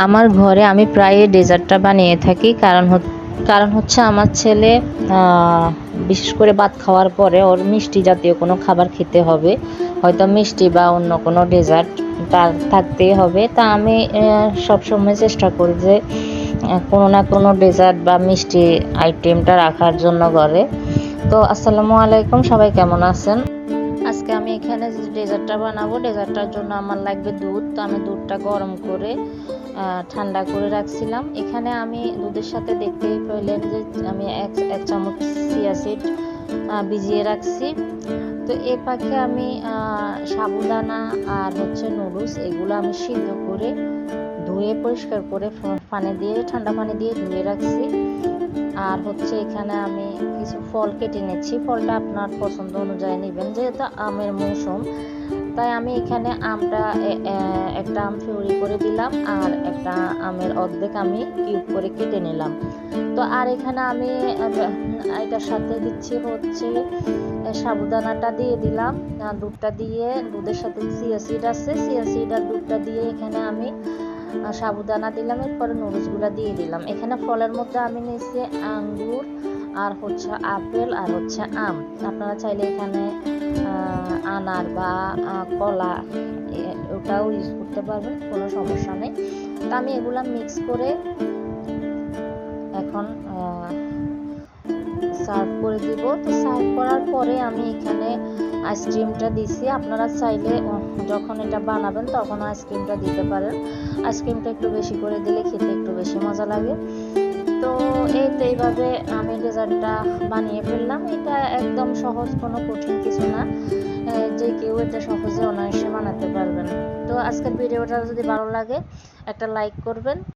আমার ঘরে আমি প্রায় ডেজার্টটা বানিয়ে থাকি, কারণ হচ্ছে আমার ছেলে বিশেষ করে ভাত খাওয়ার পরে ওর মিষ্টি জাতীয় কোনো খাবার খেতে হবে, হয়তো মিষ্টি বা অন্য কোনো ডেজার্ট তার থাকতেই হবে। তা আমি সবসময় চেষ্টা করি যে কোনো না কোনো ডেজার্ট বা মিষ্টি আইটেমটা রাখার জন্য ঘরে। তো আসসালামু আলাইকুম, সবাই কেমন আছেন? আজকে আমি এখানে যে ডেজার্টটা বানাবো, ডেজার্টটার জন্য আমার লাগবে দুধ। তো আমি দুধটা গরম করে ঠান্ডা করে রাখছিলাম। এখানে আমি দুধের সাথে দেখতেই পেলেন যে আমি এক চামচ চিয়া সিড ভিজিয়ে রাখছি। তো এর পাখে আমি সাবুদানা আর হচ্ছে নুডলস এগুলো আমি সিদ্ধ করে ধুয়ে পরিষ্কার করে ঠান্ডা পানি দিয়ে ধুয়ে রাখছি। আর হচ্ছে এখানে আমি কিছু ফল কেটে নিচ্ছি, ফলটা আপনার পছন্দ অনুযায়ী নেবেন, যেহেতু আমের মৌসুম তাই আমি এখানে আমটা একটা আম পিউরি করে দিলাম আর একটা আমের অর্ধেক আমি কিউব করে কেটে নিলাম। তো আর এখানে আমি এটার সাথে দিচ্ছি হচ্ছে সাবুদানাটা দিয়ে দিলাম, দুধটা দিয়ে, দুধের সাথে চিয়া সিড আছে, চিয়া সিড আর দুধটা দিয়ে এখানে আমি সাবুদানা দিলাম, এরপরে নুডলসগুলো দিয়ে দিলাম। এখানে ফলের মধ্যে আমি নিয়েছি আঙ্গুর আর হচ্ছে আপেল আর হচ্ছে আম। আপনারা চাইলে এখানে আনার বা কলা ওটাও ইউজ করতে পারবেন, কোনো সমস্যা নেই। তো আমি এগুলা মিক্স করে এখন সার্ভ করে দিব। তো সার্ভ করার পরে আমি এখানে আইসক্রিমটা দিছি। আপনারা চাইলে যখন এটা বানাবেন তখন আইসক্রিমটা দিতে পারেন, আইসক্রিমটা একটু বেশি করে দিলে খেতে একটু বেশি মজা লাগে। তো এইভাবে আমি ডেজার্টটা বানিয়ে ফেললাম। এটা একদম সহজ, কোনো কঠিন কিছু না, যে কেউ এটা সহজে অনায়াসে বানাতে পারবেন। তো আজকের ভিডিওটা যদি ভালো লাগে একটা লাইক করবেন।